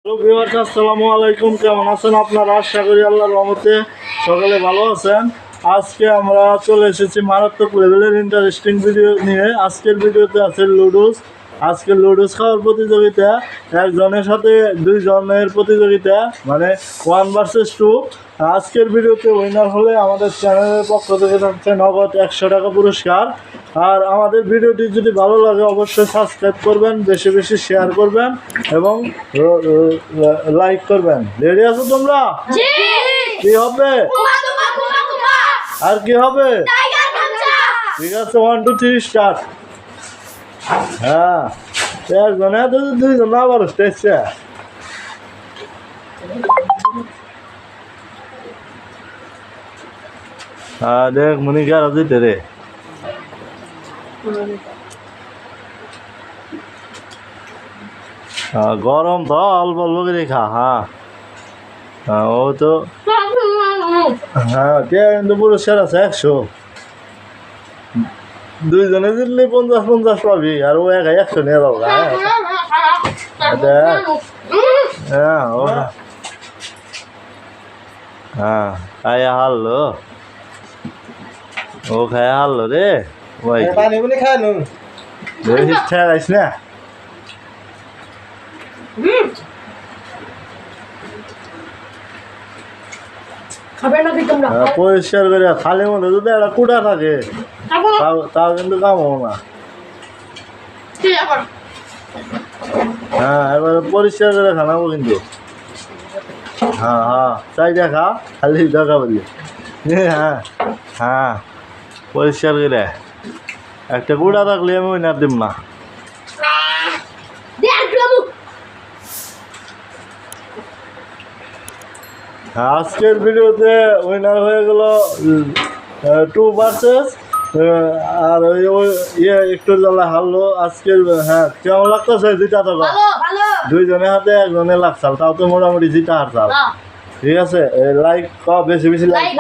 Hello viewers, আসসালামু আলাইকুম। কেমন আছেন আপনারা? আশা করি আল্লাহর রহমতে সকালে ভালো আছেন। আজকে আমরা চলে এসেছি মারাত্মক লেভেলের ইন্টারেস্টিং ভিডিও নিয়ে। আজকের ভিডিওতে আছে লুডুস। আজকে লুডুস খাওয়ার প্রতিযোগিতা, একজনের সাথে দুইজনের প্রতিযোগিতা, মানে 1 ভার্সেস 2। আজকের ভিডিওতে উইনার হলে আমাদের চ্যানেলের পক্ষ থেকে থাকছে নগদ 100 টাকা পুরস্কার। আর আমাদের ভিডিওটি যদি ভালো লাগে অবশ্যই সাবস্ক্রাইব করবেন, বেশি বেশি শেয়ার করবেন এবং লাইক করবেন। রেডি আছো তোমরা? কি হবে আর কি হবে? ঠিক আছে, 1 2 3 স্টার্ট। হ্যাঁ, একজন এত দুইজন আবার স্টেজে। হ্যাঁ, দেখ মনে কি আর দিতে রে। হ্যাঁ, গরম তো অল্প অল্প করে খা। হ্যাঁ হ্যাঁ, ও তো হ্যাঁ, কিন্তু পুরস্কার আছে 100। দুইজনে জিতলে 50-50 পাবি, আর ও একাই 100 নিয়ে যাবো। হ্যাঁ ও হ্যাঁ, খাইয়া হারলো, ও খাইয়া হারলো রে ভাই। পানি বলে খাইলো ঠেকাইস না। পরিষ্কার করে খালি মধ্যে যদি একটা কুটা থাকে তাও কিন্তু কাম হবো না। হ্যাঁ, এবার পরিষ্কার করে খানাবো কিন্তু। হ্যাঁ হ্যাঁ, চাই দেখা খালি দেখা বলি। হ্যাঁ হ্যাঁ, পরিষ্কার করে একটা কুটা থাকলে আমি উইনার দিব না। আজকের ভিডিওতে উইনার হয়ে গেল 2 ভার্সেস, আর ওই একটু জ্বালা হারলো আজকের। হ্যাঁ, কেমন লাগতেছে জিতা? তো দুইজনের হাতে একজনের লাগছাল, তাও তো মোটামুটি জিতা হারছাল। ঠিক আছে, লাইক বেশি বেশি লাইক।